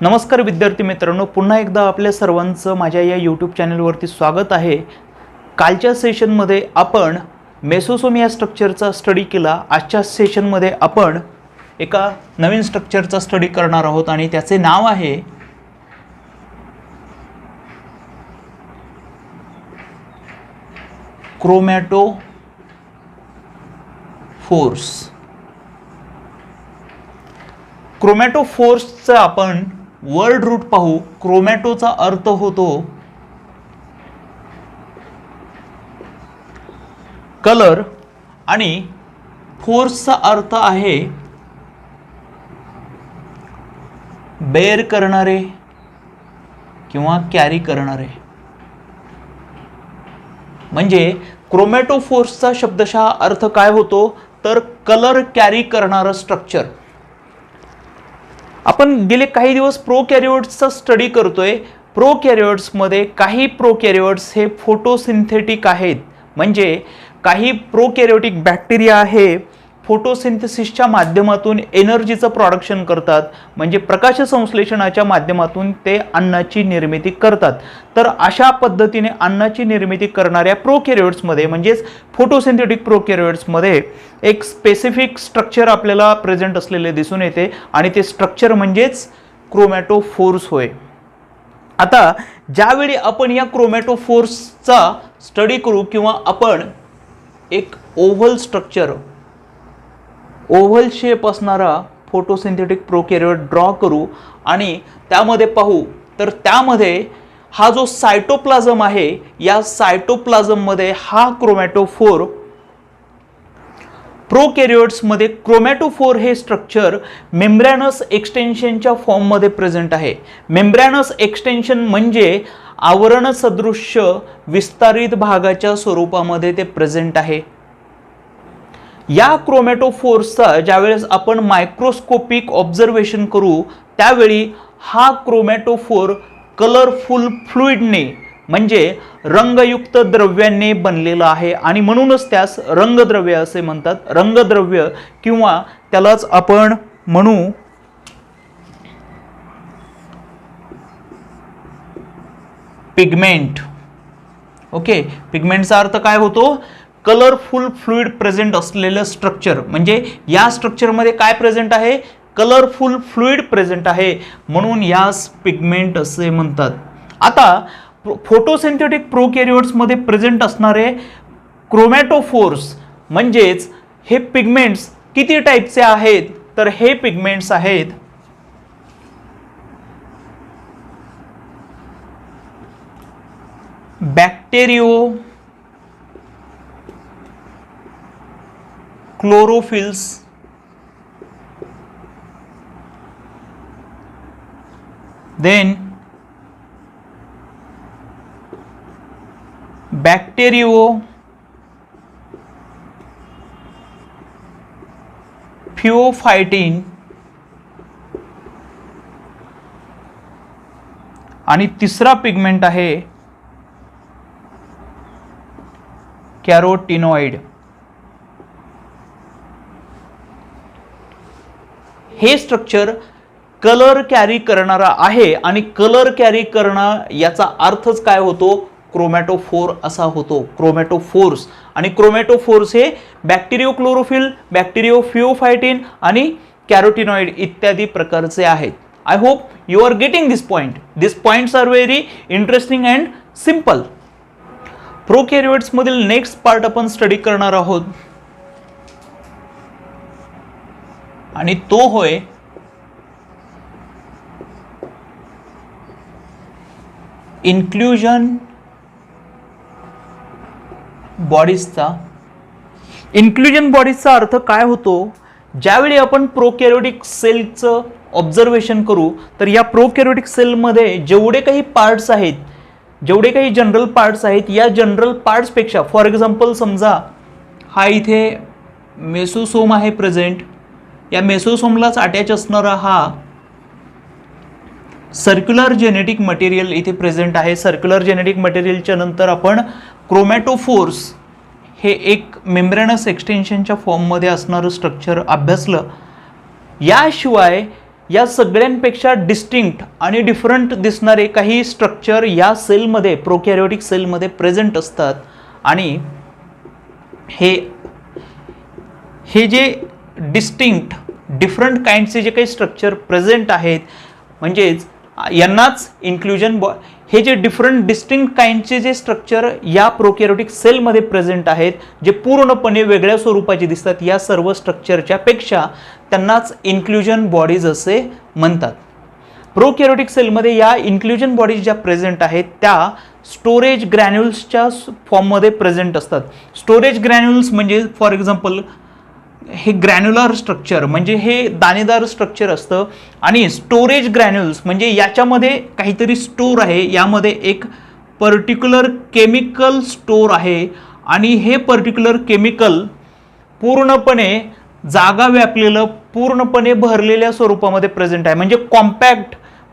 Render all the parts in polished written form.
नमस्कार विद्यार्थी मित्रांनो, पुन्हा एकदा आपल्या सर्वांचं माझ्या या यूट्यूब चॅनलवरती स्वागत आहे। कालच्या सेशनमध्ये आपण मेसोसोम या स्ट्रक्चरचा स्टडी केला। आजच्या सेशनमध्ये आपण एका नवीन स्ट्रक्चरचा स्टडी करणार आहोत आणि त्याचे नाव आहे क्रोमॅटोफोर्स। क्रोमॅटोफोर्सचा आपण वर्ड रूट पाहू। क्रोमॅटोचा अर्थ होतो कलर आणि फोर्सचा अर्थ आहे बेअर करणारे किंवा कॅरी करणारे। म्हणजे क्रोमॅटोफोर्सचा शब्दशः अर्थ काय होतो तर कलर कॅरी करणारं स्ट्रक्चर। आपण गेले काही दिवस प्रोकॅरियोट्सचा स्टडी करतोय। प्रोकॅरियोट्समध्ये काही प्रोकॅरियोट्स हे फोटोसिंथेटिक आहेत, म्हणजे काही प्रोकॅरियोटिक बॅक्टेरिया आहे फोटोसिंथेसिसच्या माध्यमातून एनर्जीचं प्रोडक्शन करतात, म्हणजे प्रकाश संश्लेषणाच्या माध्यमातून ते अन्नाची निर्मिती करतात। तर अशा पद्धतीने अन्नाची निर्मिती करणाऱ्या प्रोकॅरियोट्समध्ये म्हणजेच फोटोसिंथेटिक प्रोकॅरियोट्समध्ये एक स्पेसिफिक स्ट्रक्चर आपल्याला प्रेझेंट असलेले दिसून येते आणि ते स्ट्रक्चर म्हणजेच क्रोमॅटोफोर्स होय। आता ज्यावेळी आपण या क्रोमॅटोफोर्सचा स्टडी करू किंवा आपण एक ओव्हल स्ट्रक्चर, ओव्हल शेप असणारा फोटोसिंथेटिक प्रोकॅरियोट ड्रॉ करू आणि त्यामध्ये पाहू तर त्यामध्ये हा जो सायटोप्लाझम आहे, या सायटोप्लाझममध्ये हा क्रोमॅटोफोर, प्रोकॅरियोट्समध्ये क्रोमॅटोफोर हे स्ट्रक्चर मेम्ब्रॅनस एक्सटेन्शनच्या फॉर्ममध्ये प्रेझेंट आहे। मेम्ब्रॅनस एक्सटेन्शन म्हणजे आवरण सदृश्य विस्तारित भागाच्या स्वरूपामध्ये ते प्रेझेंट आहे। या क्रोमॅटोफोर्सचा ज्यावेळेस आपण मायक्रोस्कोपिक ऑब्झर्वेशन करू त्यावेळी हा क्रोमॅटोफोर कलरफुल फ्लुइडने म्हणजे रंगयुक्त द्रव्यांनी बनलेला आहे आणि म्हणूनच त्यास रंगद्रव्य असे म्हणतात। रंगद्रव्य किंवा त्यालाच आपण म्हणू पिगमेंट। ओके, पिगमेंटचा अर्थ काय होतो कलरफुल फ्लुइड प्रेझेंट असलेलं स्ट्रक्चर। म्हणजे या स्ट्रक्चरमध्ये काय प्रेझेंट आहे कलरफुल फ्लुइड प्रेझेंट आहे, म्हणून यास पिगमेंट असे म्हणतात। आता फोटोसिंथेटिक प्रोकॅरियोट्समध्ये प्रेझेंट असणारे क्रोमॅटोफोर्स म्हणजेच हे पिगमेंट्स किती टाईपचे आहेत तर हे पिगमेंट्स आहेत बॅक्टेरियो क्लोरोफिल्स, then bacterio phyophytin आणि तिसरा पिगमेंट आहे कॅरोटिनॉइड। हे स्ट्रक्चर कलर कॅरी करणारा आहे आणि कलर कॅरी करणं याचा अर्थच काय होतो क्रोमॅटोफोर असा होतो, क्रोमॅटोफोर्स। आणि क्रोमॅटोफोर्स हे बॅक्टेरियो क्लोरोफिल, बॅक्टेरियो फिओफायटिन आणि कॅरोटिनॉइड इत्यादी प्रकारचे आहेत। I hope you are getting this point. This points are very interesting and simple. Prokaryotes मधील नेक्स्ट पार्ट आपण स्टडी करणार आहोत आणि तो होय इन्क्लुजन बॉडीजचा। इन्क्लुजन बॉडीजचा अर्थ काय होतो, ज्यावेळी आपण प्रोकॅरियोटिक सेलचं ऑब्झर्वेशन करू तर या प्रोकॅरियोटिक सेलमध्ये जेवढे काही पार्ट्स आहेत, जेवढे काही जनरल पार्ट्स आहेत, या जनरल पार्ट्सपेक्षा फॉर एक्झाम्पल समजा हा इथे मेसोसोम आहे प्रेझेंट, या मेसोसोमलाच अटॅच असणारा हा सर्क्युलर जेनेटिक मटेरियल इथे प्रेझेंट आहे। सर्क्युलर जेनेटिक मटेरियलच्या नंतर आपण क्रोमॅटोफोर्स हे एक मेम्ब्रेनस एक्सटेन्शनच्या फॉर्ममध्ये असणारं स्ट्रक्चर अभ्यासलं। याशिवाय या सगळ्यांपेक्षा डिस्टिंक्ट आणि डिफरंट दिसणारे काही स्ट्रक्चर या सेलमध्ये, प्रोकॅरियोटिक सेलमध्ये प्रेझेंट असतात. आणि हे जे डिस्टिंक्ट डिफरंट काइंडचे जे काही स्ट्रक्चर प्रेझेंट आहेत, म्हणजेच यांनाच इन्क्ल्युजन हे जे डिफरंट डिस्टिंक्ट काइंडचे जे स्ट्रक्चर या प्रोकॅरियोटिक सेलमध्ये प्रेझेंट आहेत, जे पूर्णपणे वेगळ्या स्वरूपाचे दिसतात, या सर्व स्ट्रक्चरच्या पेक्षा त्यांनाच इन्क्ल्युजन बॉडीज असे म्हणतात. प्रोकॅरियोटिक सेलमध्ये या इन्क्ल्युजन बॉडीज ज्या प्रेझेंट आहेत त्या स्टोरेज ग्रॅन्युल्सच्या फॉर्ममध्ये प्रेझेंट असतात. स्टोरेज ग्रॅन्युल्स म्हणजे फॉर एक्झाम्पल हे ग्रॅन्युलर स्ट्रक्चर म्हणजे हे दाणेदार स्ट्रक्चर असतं. आणि स्टोरेज ग्रॅन्युल्स म्हणजे याच्यामध्ये काहीतरी स्टोर आहे, यामध्ये एक पर्टिक्युलर केमिकल स्टोर आहे आणि हे पर्टिक्युलर केमिकल पूर्णपणे जागा व्यापलेलं, पूर्णपणे भरलेल्या स्वरूपामध्ये प्रेझेंट आहे. म्हणजे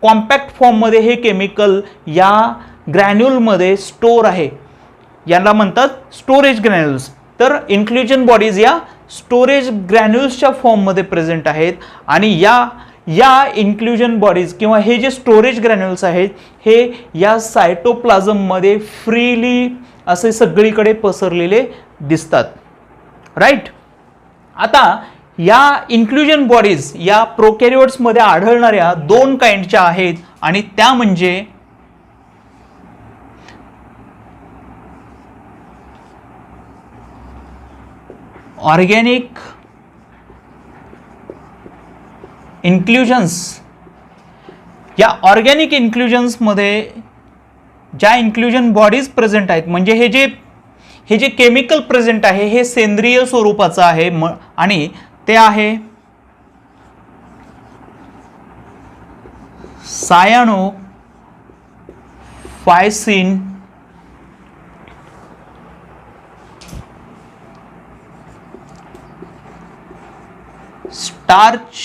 कॉम्पॅक्ट फॉर्ममध्ये हे केमिकल या ग्रॅन्युलमध्ये स्टोर आहे, यांना म्हणतात स्टोरेज ग्रॅन्युल्स. तर इन्क्ल्युजन बॉडीज या स्टोरेज ग्रॅन्युल्सच्या फॉर्ममध्ये प्रेझेंट आहेत. आणि या इन्क्ल्युजन बॉडीज किंवा हे जे स्टोरेज ग्रॅन्युल्स आहेत हे या सायटोप्लाझममध्ये फ्रीली असे सगळीकडे पसरलेले दिसतात. राईट. आता या इन्क्ल्युजन बॉडीज या प्रोकॅरियोट्समध्ये आढळणाऱ्या 2 काइंडच्या आहेत आणि त्या म्हणजे ऑर्गॅनिक इन्क्ल्युजन्स. या ऑर्गॅनिक इन्क्ल्युजन्समध्ये ज्या इन्क्ल्युजन बॉडीज प्रेझेंट आहेत, म्हणजे हे जे केमिकल प्रेझेंट आहे हे सेंद्रिय स्वरूपाचं आहे आणि ते आहे सायानोफायसिन स्टार्च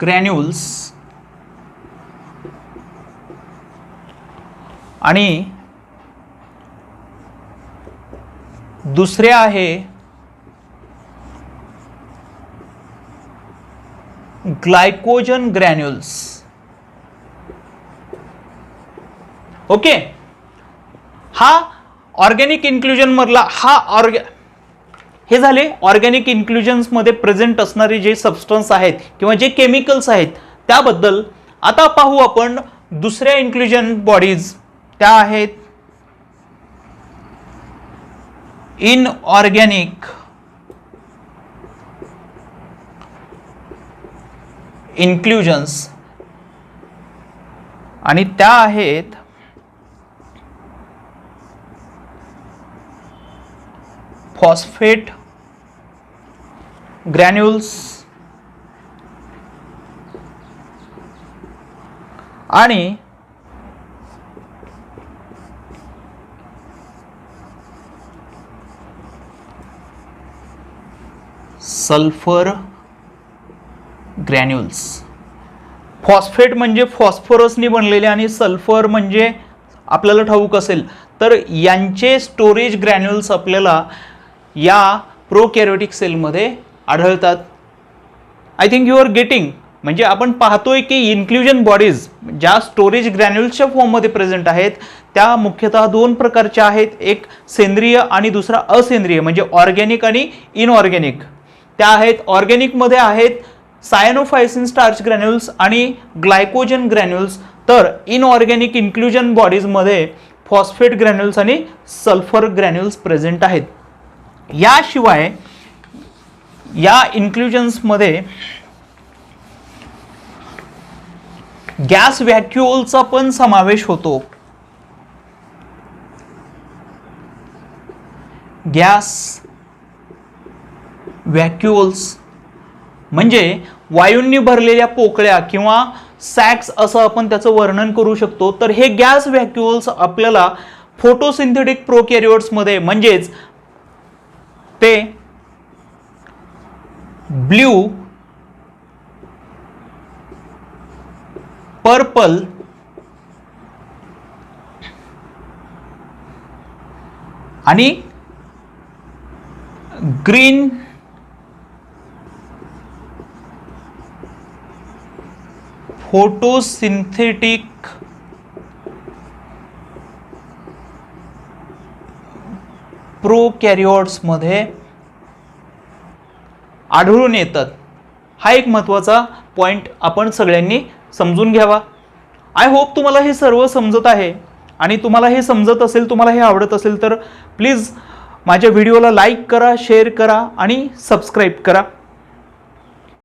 ग्रॅन्युल्स आणि दुसरे आहे ग्लायकोजन ग्रॅन्युल्स. ओके. हा ऑर्गॅनिक इन्क्ल्युजन मधला हे झाले ऑर्गॅनिक इन्क्ल्युजन्समध्ये प्रेझेंट असणारे जे सबस्टन्स आहेत किंवा जे केमिकल्स आहेत त्याबद्दल. आता पाहू आपण दुसऱ्या इन्क्ल्युजन बॉडीज, त्या आहेत इनऑर्गॅनिक इन्क्ल्युजन्स आणि त्या आहेत फॉस्फेट ग्रॅन्युल्स आणि सल्फर ग्रॅन्युल्स. फॉस्फेट म्हणजे फॉस्फरसनी बनलेले आणि सल्फर म्हणजे आपल्याला ठाऊक असेल तर यांचे स्टोरेज ग्रॅन्युल्स आपल्याला या प्रोकॅरियोटिक सेलमध्ये आढळतात. I think you are getting. म्हणजे आपण पाहतोय की इन्क्ल्युजन बॉडीज ज्या स्टोरेज ग्रॅन्युल्सच्या फॉर्ममध्ये प्रेझेंट आहेत त्या मुख्यतः 2 प्रकारच्या आहेत, एक सेंद्रिय आणि दुसरा असेंद्रिय म्हणजे ऑर्गॅनिक आणि इनऑर्गॅनिक. त्या आहेत ऑर्गॅनिकमध्ये आहेत सायनोफायसिन स्टार्च ग्रॅन्युल्स आणि ग्लायकोजन ग्रॅन्युल्स, तर इनऑर्गॅनिक इन्क्ल्युजन बॉडीजमध्ये फॉस्फेट ग्रॅन्युल्स आणि सल्फर ग्रॅन्युल्स प्रेझेंट आहेत. याशिवाय या इन्क्ल्युजन्समध्ये गॅस व्हॅक्युओलचा पण समावेश होतो. गॅस व्हॅक्युओल्स म्हणजे वायूंनी भरलेल्या पोकळ्या किंवा सॅक्स असं आपण त्याचं वर्णन करू शकतो. तर हे गॅस व्हॅक्युओल्स आपल्याला फोटोसिंथेटिक प्रोकॅरियोट्समध्ये म्हणजेच ते ब्ल्यू, पर्पल आणि ग्रीन फोटोसिंथेटिक प्रोकॅरियोट्समध्ये आढळून येतात। हा एक महत्त्वाचा पॉईंट आपण सगळ्यांनी समजून घ्यावा। आय होप तुम्हाला हे सर्व समजत आहे आणि तुम्हाला हे समजत असेल, तुम्हाला हे आवडत असेल तर प्लीज माझ्या व्हिडिओला लाईक करा, शेअर करा आणि सबस्क्राईब करा।